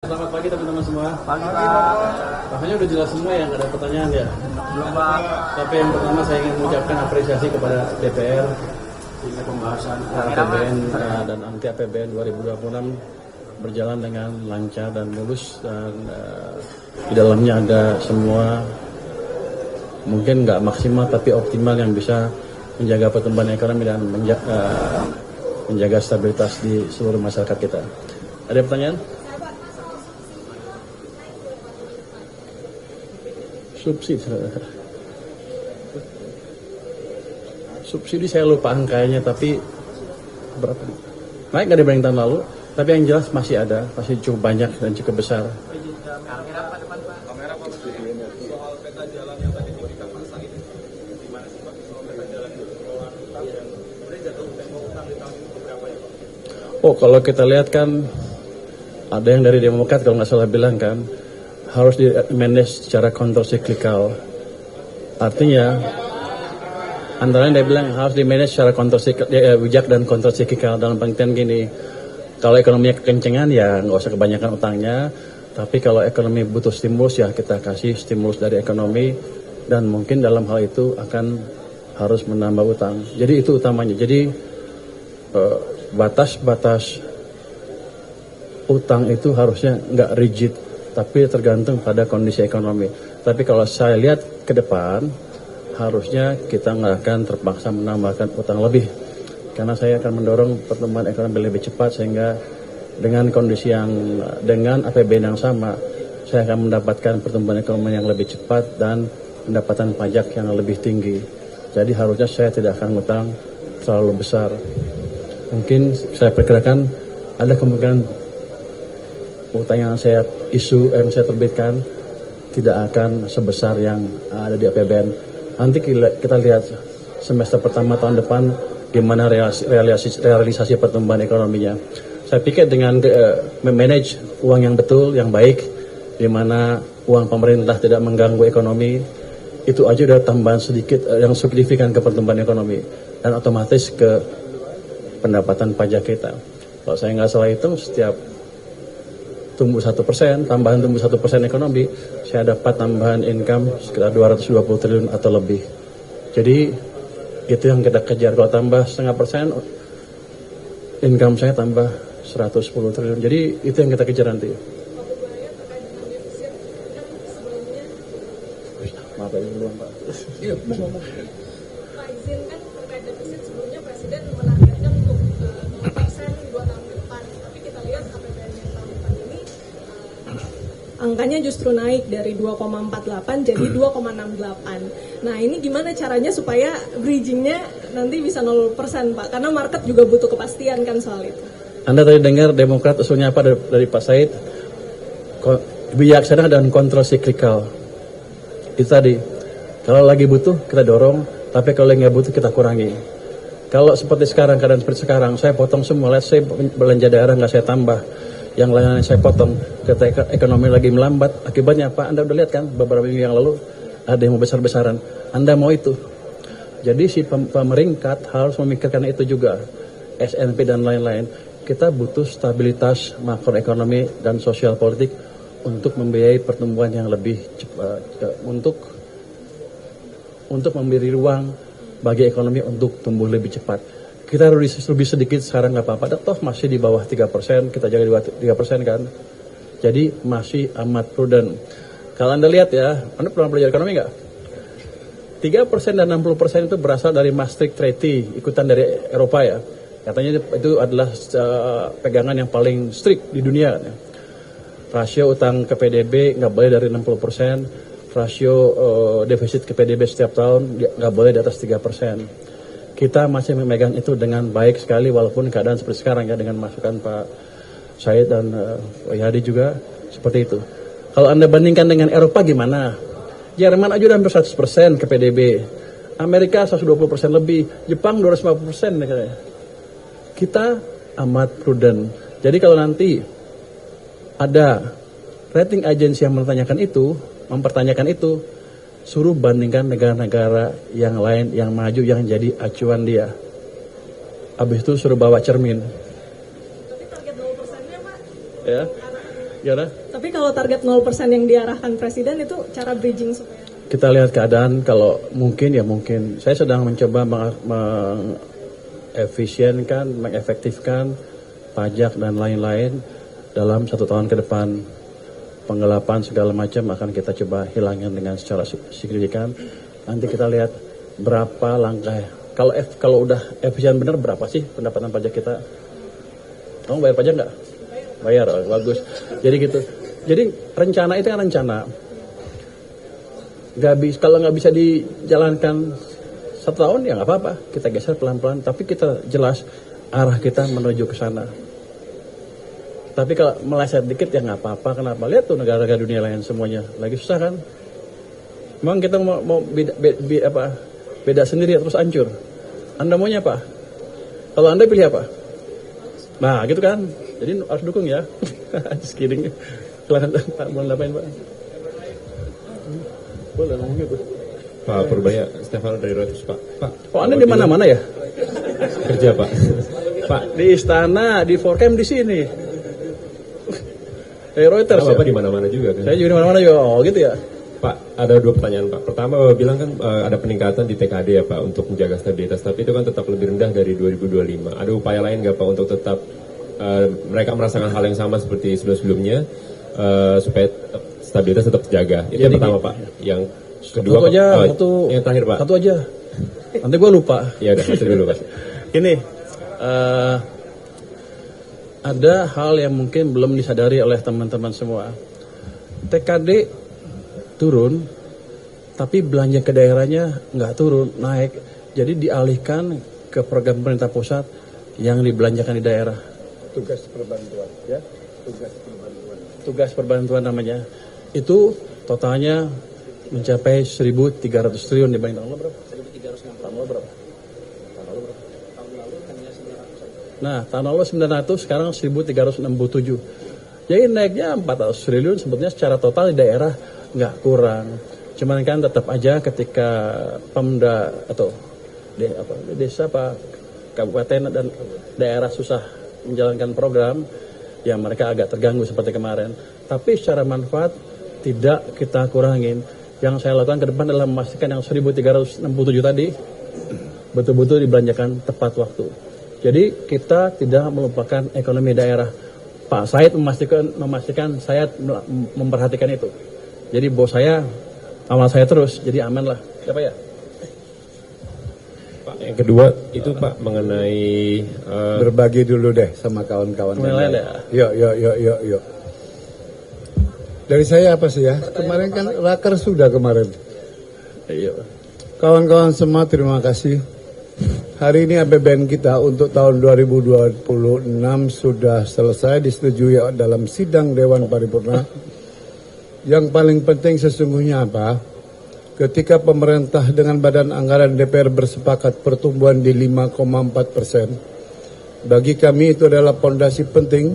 Selamat pagi teman-teman semua. Pagi Pak. Rasanya udah jelas semua ya, nggak ada pertanyaan ya. Belum Pak. Tapi yang pertama saya ingin mengucapkan apresiasi kepada DPR sehingga pembahasan APBN dan anti APBN 2026 berjalan dengan lancar dan mulus dan di dalamnya ada semua mungkin nggak maksimal tapi optimal yang bisa menjaga pertumbuhan ekonomi dan menjaga stabilitas di seluruh masyarakat kita. Ada pertanyaan? Subsidi saya lupa angkanya, tapi berapa? Naik nggak dibanding tahun lalu, tapi yang jelas masih ada, masih cukup banyak dan cukup besar. Soal peta jalan yang tadi diberikan Pak Said, gimana sih Pak soal peta jalan pengelolaan utang dan kemudian jatuh tempo utang di tahun ini berapa ya Pak? Oh, kalau kita lihat kan ada yang dari Demokrat kalau nggak salah bilang kan harus di manage secara countercyclical. Artinya antara lain dia bilang harus di manage secara bijak dan countercyclical dalam pengertian gini. Kalau ekonominya kekencengan ya nggak usah kebanyakan utangnya. Tapi kalau ekonomi butuh stimulus ya kita kasih stimulus dari ekonomi dan mungkin dalam hal itu akan harus menambah utang. Jadi itu utamanya. Jadi batas-batas utang itu harusnya nggak rigid, tapi tergantung pada kondisi ekonomi. Tapi kalau saya lihat ke depan, harusnya kita nggak akan terpaksa menambahkan utang lebih. Karena saya akan mendorong pertumbuhan ekonomi lebih cepat sehingga dengan kondisi yang dengan APBN yang sama, saya akan mendapatkan pertumbuhan ekonomi yang lebih cepat dan pendapatan pajak yang lebih tinggi. Jadi harusnya saya tidak akan utang terlalu besar. Mungkin saya perkirakan ada kemungkinan utang yang saya terbitkan tidak akan sebesar yang ada di APBN. Nanti kita lihat semester pertama tahun depan gimana realisasi pertumbuhan ekonominya. Saya pikir dengan memanage uang yang betul, yang baik, di mana uang pemerintah tidak mengganggu ekonomi, itu aja udah tambahan sedikit yang signifikan ke pertumbuhan ekonomi dan otomatis ke pendapatan pajak kita. Kalau saya nggak salah hitung, setiap tumbuh 1%, tambahan tumbuh 1% ekonomi, saya dapat tambahan income sekitar 220 triliun atau lebih. Jadi itu yang kita kejar. Kalau tambah 0,5%, income saya tambah 110 triliun. Jadi itu yang kita kejar nanti. Maaf ya, belum Pak. Iya, Pak izin kan terkait defisit sebelumnya Presiden menargetkan untuk 0% 2 tahun ke depan. Tapi kita lihat APBN yang tahun depan ini angkanya justru naik dari 2,48 jadi 2,68. Nah ini gimana caranya supaya bridgingnya nanti bisa 0% Pak? Karena market juga butuh kepastian kan soal itu. Anda tadi dengar Demokrat usulnya apa dari Pak Said? Bijaksana dan kontrol siklikal. Itu tadi. Kalau lagi butuh kita dorong, tapi kalau nggak butuh kita kurangi. Kalau seperti sekarang, keadaan seperti sekarang, saya potong semua. Let's say belanja daerah nggak saya tambah, yang lainnya saya potong. Ketika ekonomi lagi melambat, akibatnya apa? Anda udah lihat kan beberapa minggu yang lalu ada yang mau besar-besaran. Anda mau itu? Jadi si pemerintah harus memikirkan itu juga. SNP dan lain-lain. Kita butuh stabilitas makroekonomi dan sosial politik untuk membiayai pertumbuhan yang lebih cepat, untuk memberi ruang bagi ekonomi untuk tumbuh lebih cepat. Kita lebih sedikit sekarang nggak apa-apa, toh masih di bawah 3%, kita jaga di bawah 3% kan. Jadi masih amat prudent. Kalau Anda lihat ya, Anda pernah belajar ekonomi nggak? 3% dan 60% itu berasal dari Maastricht Treaty, ikutan dari Eropa ya. Katanya itu adalah pegangan yang paling strict di dunia. Kan, ya. Rasio utang ke PDB nggak boleh dari 60%, rasio defisit ke PDB setiap tahun nggak boleh di atas 3%. Kita masih memegang itu dengan baik sekali walaupun keadaan seperti sekarang ya dengan masukan Pak Said dan Pak Yadi juga seperti itu. Kalau Anda bandingkan dengan Eropa gimana? Jerman aja udah hampir 100% ke PDB. Amerika 120% lebih, Jepang 250% katanya. Kita amat prudent. Jadi kalau nanti ada rating agensi yang mempertanyakan itu, suruh bandingkan negara-negara yang lain yang maju yang jadi acuan dia. Habis itu suruh bawa cermin. Tapi target 0%-nya Pak? Ya. Gimana? Tapi kalau target 0% yang diarahkan Presiden itu cara bridging supaya... Kita lihat keadaan, kalau mungkin ya mungkin. Saya sedang mencoba mengefisienkan, mengefektifkan pajak dan lain-lain dalam 1 tahun ke depan. Penggelapan segala macam akan kita coba hilangkan dengan secara signifikan. Nanti kita lihat berapa langkah. Kalau udah efisien benar, berapa sih pendapatan pajak kita? Kamu bayar pajak nggak? Bayar, bagus. Jadi gitu. Jadi rencana itu kan rencana. Kalau nggak bisa dijalankan 1 tahun ya nggak apa-apa. Kita geser pelan-pelan. Tapi kita jelas arah kita menuju ke sana. Tapi kalau meleset dikit ya nggak apa-apa. Kenapa? Lihat tuh negara-negara dunia lain semuanya lagi susah kan? Memang kita mau beda sendiri terus hancur. Anda maunya apa? Kalau Anda pilih apa? Nah gitu kan. Jadi harus dukung ya. Just kidding. Silahkan Pak, mau ngapain Pak? Boleh ngomong gitu. Pak Purbaya, Stefano dari Reuters Pak. Oh Anda di mana-mana ya? Kerja Pak. Pak Di istana, di Forcam di sini. Reuters ya? Bapak di mana-mana juga kan? Saya juga di mana-mana juga. Oh gitu ya. Pak, ada 2 pertanyaan Pak. Pertama, Bapak bilang kan ada peningkatan di TKD ya Pak untuk menjaga stabilitas, tapi itu kan tetap lebih rendah dari 2025. Ada upaya lain nggak Pak untuk tetap mereka merasakan hal yang sama seperti sebelum-sebelumnya supaya stabilitas tetap terjaga? Itu yang pertama Pak. Yang kedua satu aja, Pak, yang terakhir Pak. Satu aja. Nanti gue lupa. Ya udah, satu dulu Pak. Ini ada hal yang mungkin belum disadari oleh teman-teman semua. TKD turun, tapi belanja ke daerahnya nggak turun, naik. Jadi dialihkan ke program pemerintah pusat yang dibelanjakan di daerah. Tugas perbantuan, ya. Tugas perbantuan namanya. Itu totalnya mencapai 1.300 triliun dibanding tahun lalu berapa? 1.300. Tahun lalu berapa? Nah, tahun lalu 900, sekarang 1.367. Jadi naiknya 400 triliun sebetulnya secara total di daerah nggak kurang. Cuman kan tetap aja ketika Pemda atau desa kabupaten dan daerah susah menjalankan program, ya mereka agak terganggu seperti kemarin. Tapi secara manfaat tidak kita kurangin. Yang saya lakukan ke depan adalah memastikan yang 1.367 tadi betul-betul dibelanjakan tepat waktu. Jadi kita tidak melupakan ekonomi daerah. Pak Said memastikan saya memperhatikan itu. Jadi bos saya, amal saya terus, jadi aman lah. Siapa ya? Pak, yang kedua itu Pak mengenai berbagi dulu deh sama kawan-kawan. Yuk. Dari saya apa sih ya? Kemarin kan raker sudah kemarin. Iya. Kawan-kawan semua terima kasih. Hari ini APBN kita untuk tahun 2026 sudah selesai disetujui dalam sidang Dewan Paripurna. Yang paling penting sesungguhnya apa? Ketika pemerintah dengan Badan Anggaran DPR bersepakat pertumbuhan di 5,4%, bagi kami itu adalah fondasi penting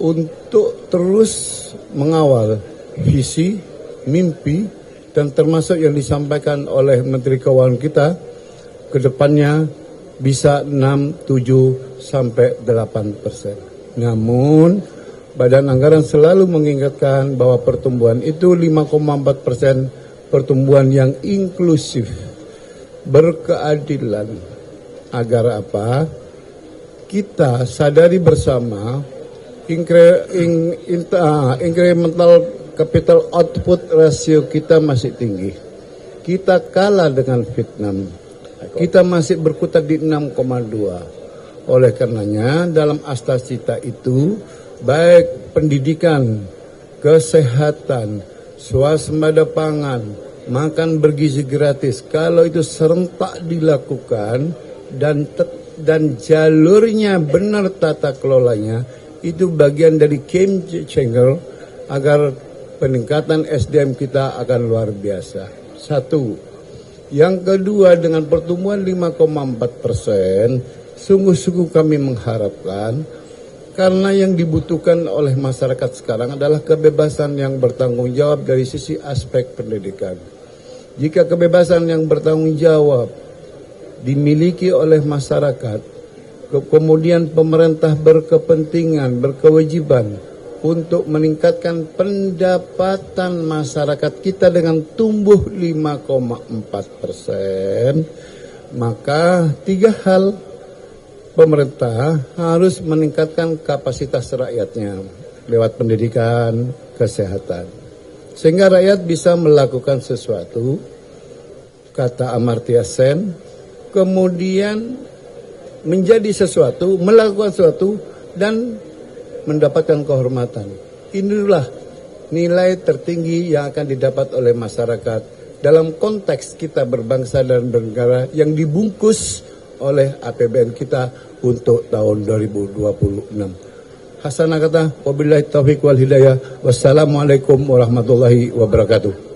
untuk terus mengawal visi, mimpi, dan termasuk yang disampaikan oleh Menteri Keuangan kita ke depannya bisa 6, 7, sampai 8%. Namun, Badan Anggaran selalu mengingatkan bahwa pertumbuhan itu 5,4%, pertumbuhan yang inklusif, berkeadilan. Agar apa? Kita sadari bersama incremental capital output rasio kita masih tinggi. Kita kalah dengan Vietnam. Kita masih berkutat di 6,2. Oleh karenanya dalam Astasita itu baik pendidikan, kesehatan, swasembada pangan, makan bergizi gratis, kalau itu serentak dilakukan dan jalurnya benar tata kelolanya, itu bagian dari game changer agar peningkatan SDM kita akan luar biasa. Satu. Yang kedua, dengan pertumbuhan 5,4%, sungguh-sungguh kami mengharapkan, karena yang dibutuhkan oleh masyarakat sekarang adalah kebebasan yang bertanggung jawab dari sisi aspek pendidikan. Jika kebebasan yang bertanggung jawab dimiliki oleh masyarakat, kemudian pemerintah berkepentingan, berkewajiban untuk meningkatkan pendapatan masyarakat kita dengan tumbuh 5,4%, maka 3 hal pemerintah harus meningkatkan kapasitas rakyatnya lewat pendidikan, kesehatan. Sehingga rakyat bisa melakukan sesuatu, kata Amartya Sen, kemudian menjadi sesuatu, melakukan sesuatu, dan mendapatkan kehormatan. Inilah nilai tertinggi yang akan didapat oleh masyarakat dalam konteks kita berbangsa dan bernegara yang dibungkus oleh APBN kita untuk tahun 2026. Hasanah kata, wabillahi taufiq wal hidayah. Wassalamualaikum warahmatullahi wabarakatuh.